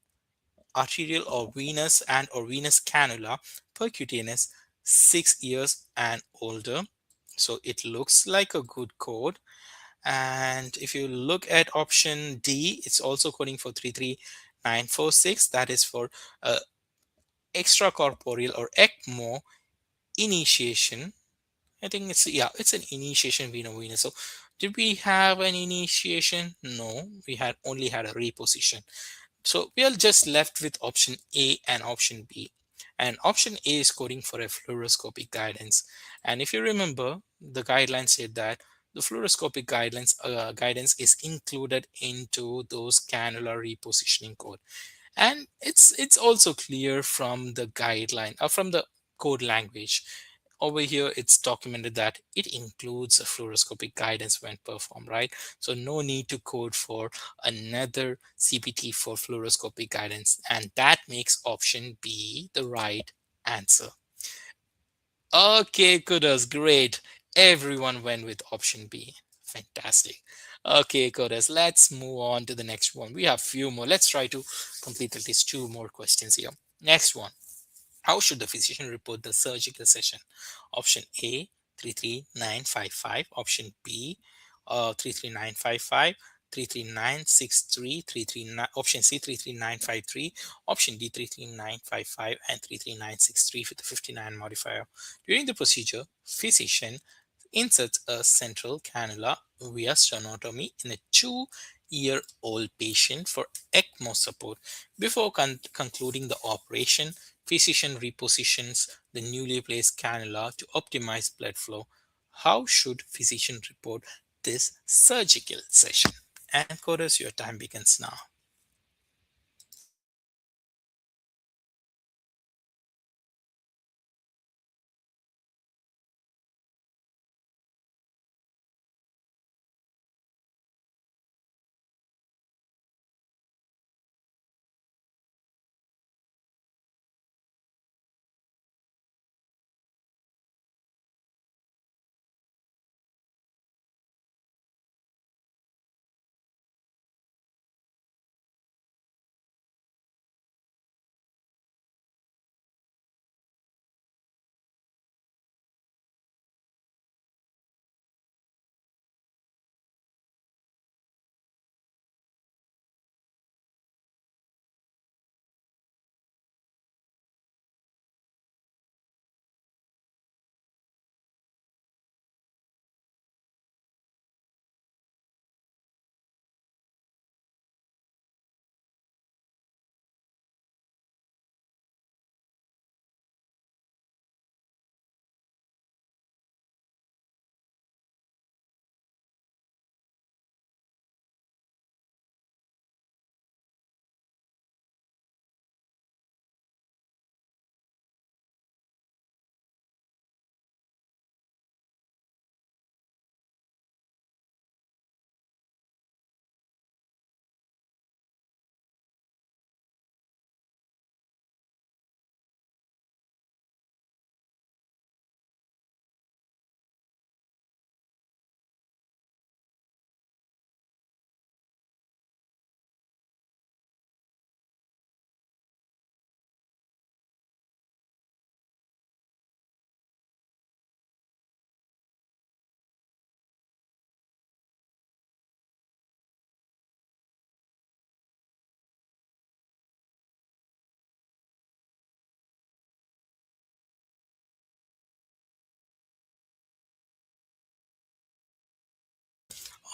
arterial or venous and or venous cannula percutaneous 6 years and older. So it looks like a good code. And if you look at option D, it's also coding for 33946. That is for extracorporeal or ECMO initiation. I think it's, yeah, it's an initiation vena. So did we have an initiation? No, we had only had a reposition. So we are just left with option A and option B. And option A is coding for a fluoroscopic guidance. And if you remember, the guidelines said that the fluoroscopic guidance is included into those cannula repositioning code. And it's also clear from the guideline or from the code language. Over here it's documented that it includes a fluoroscopic guidance when performed, right? So no need to code for another CPT for fluoroscopic guidance, and that makes option B the right answer. Okay, kudos, great. Everyone went with option B. Fantastic. Okay, kudos, let's move on to the next one. We have few more. Let's try to complete at least two more questions here. Next one. How should the physician report the surgical session? Option A, 33955. Option B, 33955. 33963, 339, option C 33953, option D 33955, and 33963 with the 59 modifier. During the procedure, physician inserts a central cannula via sternotomy in a 2-year-old patient for ECMO support. Before concluding the operation, physician repositions the newly placed cannula to optimize blood flow. How should physician report this surgical session? And chorus, your time begins now.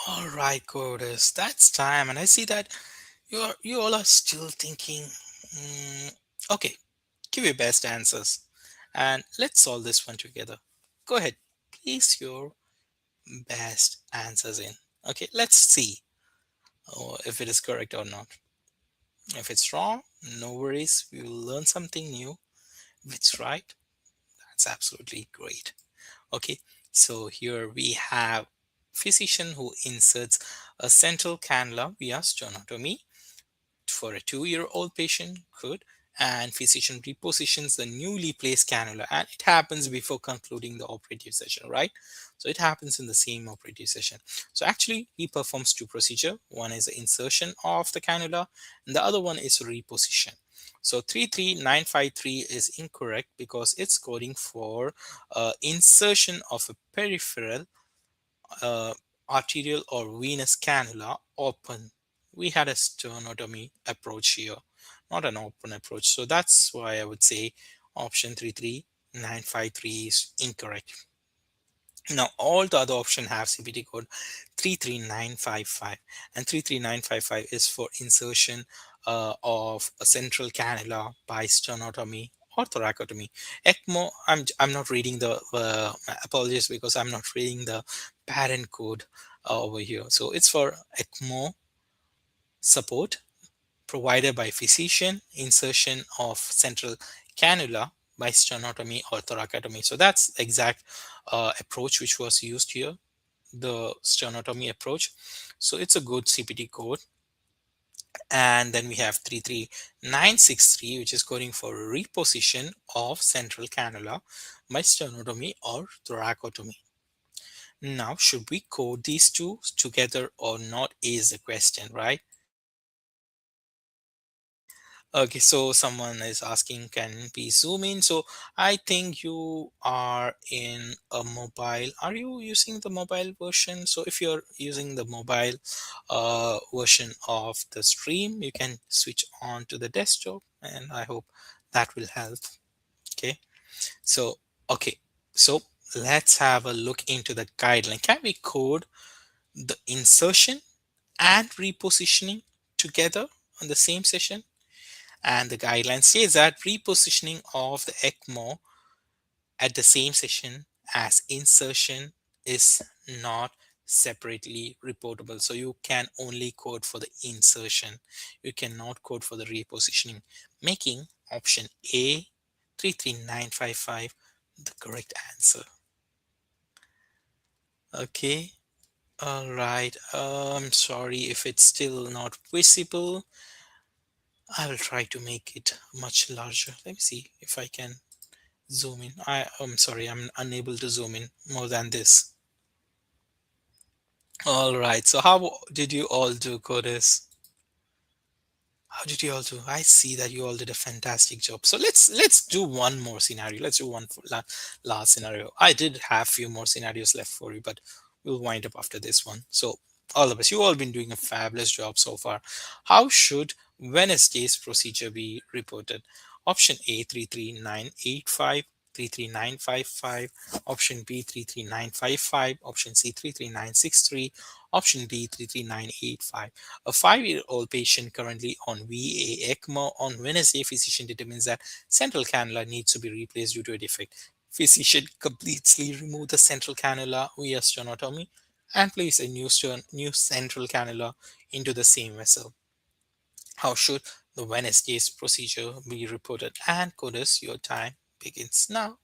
All right, Codus, that's time, and I see that you all are still thinking. Okay, give your best answers, and let's solve this one together. Go ahead, place your best answers in. Okay, let's see if it is correct or not. If it's wrong, no worries, we will learn something new. If it's right, that's absolutely great. Okay, so here we have physician who inserts a central cannula via sternotomy for a 2-year-old patient. Good. And physician repositions the newly placed cannula, and it happens before concluding the operative session, right? So it happens in the same operative session. So actually he performs two procedure. One is the insertion of the cannula and the other one is reposition. So 33953 is incorrect because it's coding for insertion of a peripheral uh, arterial or venous cannula open. We had a sternotomy approach here, not an open approach. So that's why I would say option 33953 is incorrect. Now all the other options have CPT code 33955, and 33955 is for insertion of a central cannula by sternotomy or thoracotomy. ECMO, I'm not reading the apologies because I'm not reading the parent code over here. So it's for ECMO support provided by physician, insertion of central cannula by sternotomy or thoracotomy. So that's the exact approach which was used here, the sternotomy approach. So it's a good CPT code. And then we have 33963, which is coding for reposition of central cannula by sternotomy or thoracotomy. Now, should we code these two together or not is the question, right? Okay, so someone is asking, can we zoom in? So I think you are in a mobile. Are you using the mobile version? So if you're using the mobile version of the stream, you can switch on to the desktop, and I hope that will help. Okay, so okay, so let's have a look into the guideline. Can we code the insertion and repositioning together on the same session? And the guideline says that repositioning of the ECMO at the same session as insertion is not separately reportable. So you can only code for the insertion. You cannot code for the repositioning, making option A 33955 the correct answer. Okay. All right. I'm sorry if it's still not visible. I will try to make it much larger. Let me see if I can zoom in. I'm sorry, I'm unable to zoom in more than this. All right. So how did you all do, Codis? How did you all do? I see that you all did a fantastic job. So let's do one more scenario. Let's do one last scenario. I did have few more scenarios left for you, but we'll wind up after this one. So all of us, you all been doing a fabulous job so far. How should Wednesday's procedure be reported? Option A 33985, 33955, option B 33955, option C 33963, option D 33985. A 5-year-old patient currently on VA ECMO. On Wednesday, physician determines that central cannula needs to be replaced due to a defect. Physician completely remove the central cannula via sternotomy and place a new central cannula into the same vessel. How should the Wednesday's procedure be reported? And Codus, your time begins now.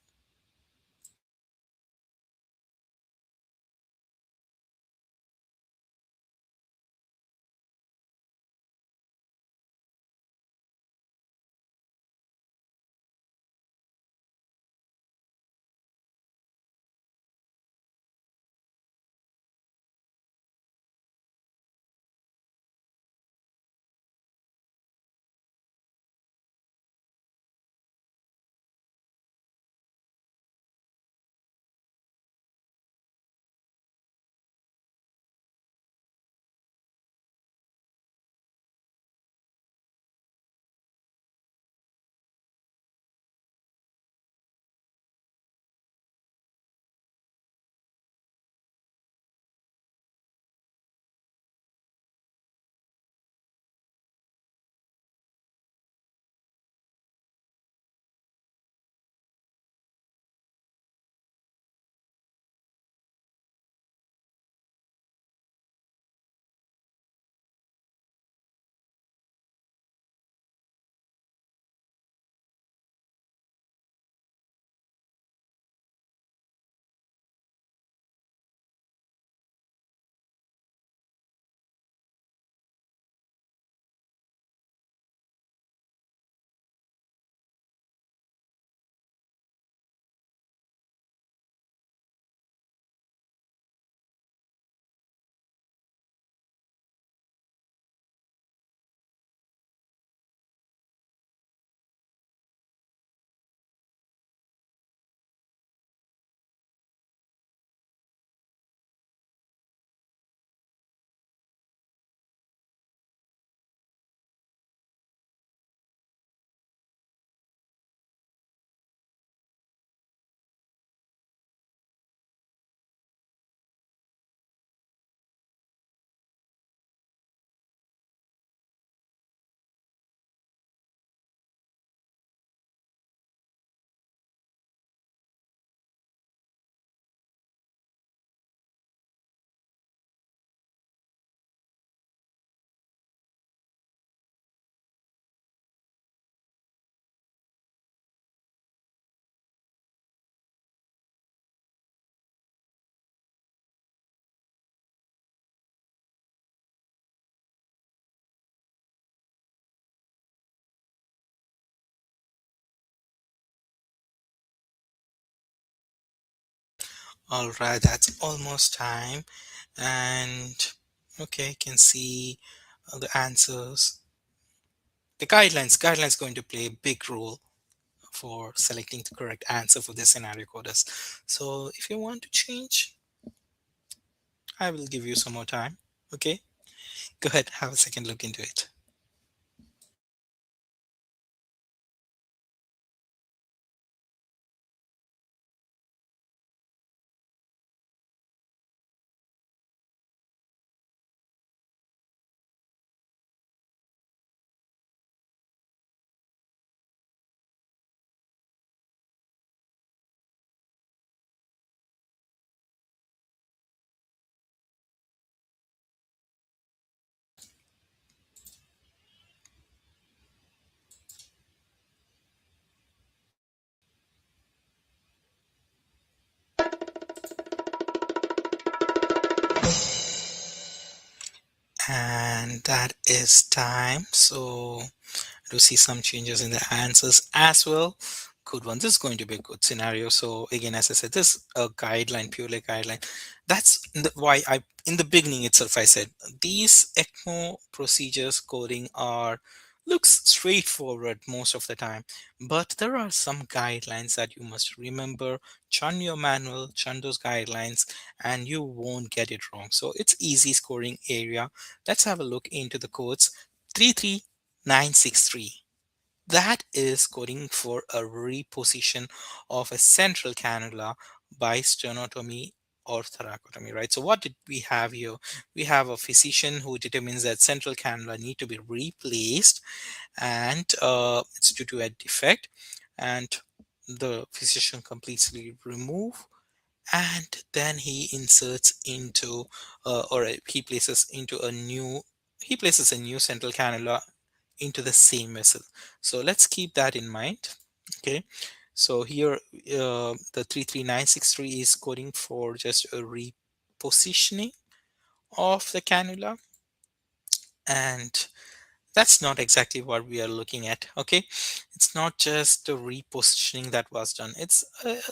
All right, that's almost time. And okay, can see the answers. The guidelines going to play a big role for selecting the correct answer for this scenario coders. So if you want to change, I will give you some more time. Okay, go ahead, have a second look into it. And that is time. So to see some changes in the answers as well. Good one. This is going to be a good scenario. So again, as I said, this is a guideline, purely guideline. That's why I, in the beginning itself, I said these ECMO procedures coding are looks straightforward most of the time, but there are some guidelines that you must remember. Chun your manual, chun those guidelines, and you won't get it wrong. So it's easy scoring area. Let's have a look into the codes. 33963, that is coding for a reposition of a central cannula by sternotomy or thoracotomy, right? So what did we have here? We have a physician who determines that central cannula need to be replaced, and it's due to a defect, and the physician completely remove, and then he inserts into or he places into a new, he places a new central cannula into the same vessel. So let's keep that in mind. Okay, so here the 33963 is coding for just a repositioning of the cannula, and that's not exactly what we are looking at. Okay, it's not just the repositioning that was done. It's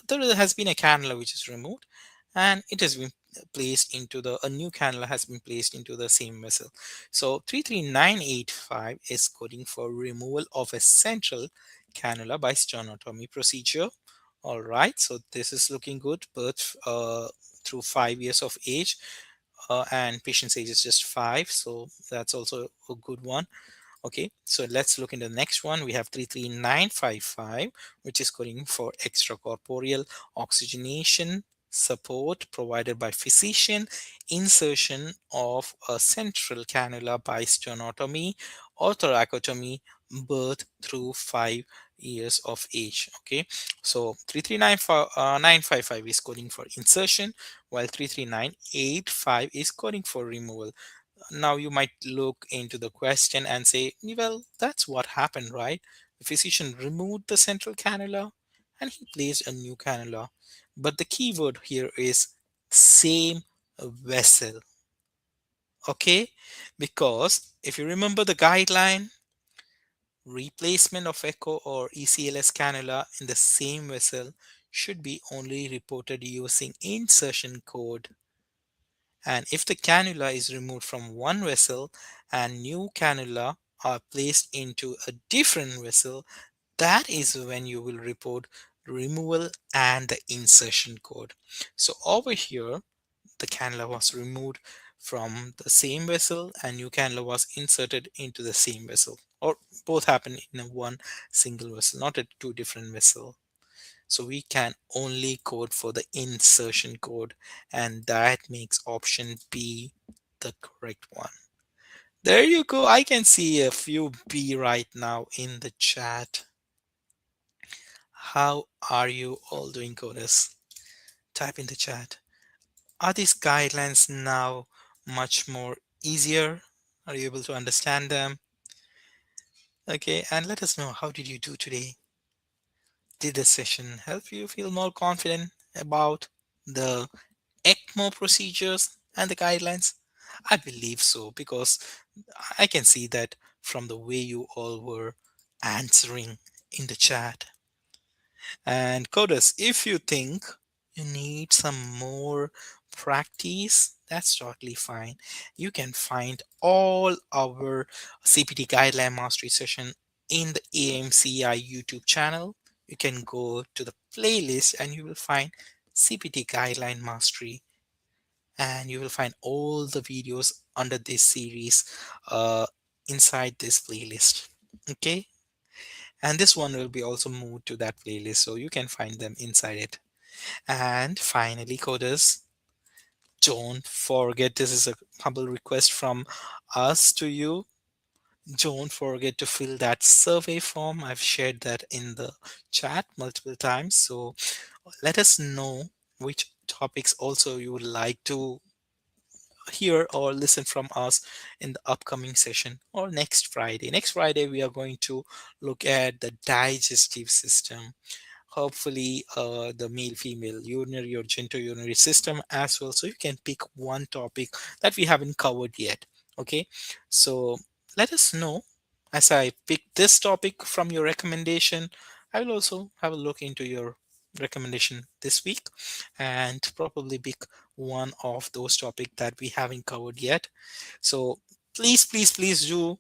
there has been a cannula which is removed, and it has been placed into the, a new cannula has been placed into the same vessel. So 33985 is coding for removal of a central cannula by sternotomy procedure. All right, so this is looking good. Birth through 5 years of age, and patient's age is just 5, so that's also a good one. Okay, so let's look into the next one. We have 33955, which is coding for extracorporeal oxygenation support provided by physician, insertion of a central cannula by sternotomy or thoracotomy, birth through 5 years of age. Okay, so 33955 is coding for insertion, while 33985 is coding for removal. Now you might look into the question and say, well, that's what happened, right? The physician removed the central cannula and he placed a new cannula. But the key word here is same vessel. Okay, because if you remember the guideline, replacement of echo or ECLS cannula in the same vessel should be only reported using insertion code. And if the cannula is removed from one vessel and new cannula are placed into a different vessel, that is when you will report removal and the insertion code. So over here, the cannula was removed from the same vessel and new cannula was inserted into the same vessel, or both happen in a one single vessel, not a two different vessel. So we can only code for the insertion code, and that makes option B the correct one. There you go. I can see a few B right now in the chat. How are you all doing, coders? Type in the chat. Are these guidelines now much more easier? Are you able to understand them? Okay, and let us know, how did you do today? Did the session help you feel more confident about the ECMO procedures and the guidelines? I believe so, because I can see that from the way you all were answering in the chat. And coders, if you think you need some more practice, that's totally fine. You can find all our CPT guideline mastery session in the AMCI YouTube channel. You can go to the playlist and you will find CPT guideline mastery, and you will find all the videos under this series uh, inside this playlist. Okay, and this one will be also moved to that playlist so you can find them inside it. And finally, coders, don't forget, this is a humble request from us to you. Don't forget to fill that survey form. I've shared that in the chat multiple times. So let us know which topics also you would like to hear or listen from us in the upcoming session or next Friday. Next Friday, we are going to look at the digestive system, hopefully the male female urinary or genitourinary system as well, so you can pick one topic that we haven't covered yet. Okay, so let us know. As I pick this topic from your recommendation, I will also have a look into your recommendation this week and probably pick one of those topics that we haven't covered yet. So please do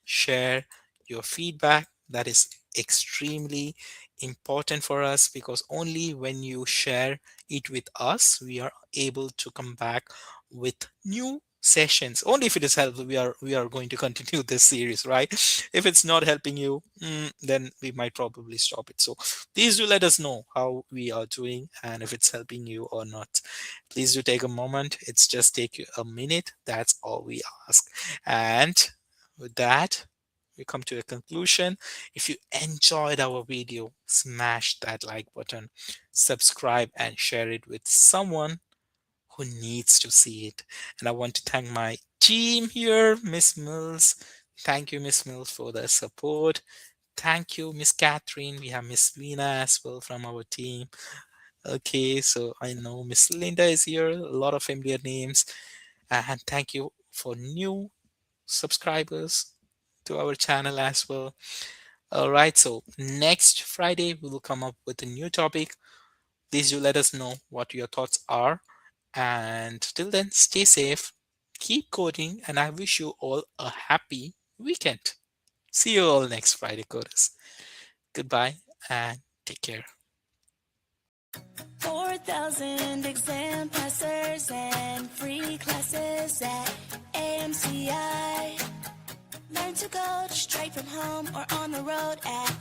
share your feedback. That is extremely important for us, because only when you share it with us we are able to come back with new sessions. Only if it is helpful we are going to continue this series, right? If it's not helping you, then we might probably stop it. So please do let us know how we are doing and if it's helping you or not. Please do take a moment. It's just take you a minute. That's all we ask. And with that, we come to a conclusion. If you enjoyed our video, smash that like button, subscribe, and share it with someone who needs to see it. And I want to thank my team here, Miss Mills. Thank you, Miss Mills, for the support. Thank you, Miss Catherine. We have Miss Lena as well from our team. Okay, so I know Miss Linda is here, a lot of familiar names. And thank you for new subscribers to our channel as well. All right, so next Friday we will come up with a new topic. Please do let us know what your thoughts are. And till then, stay safe, keep coding, and I wish you all a happy weekend. See you all next Friday, coders. Goodbye and take care. 4,000 exam passers and free classes at AMCI. Learn to code straight from home or on the road at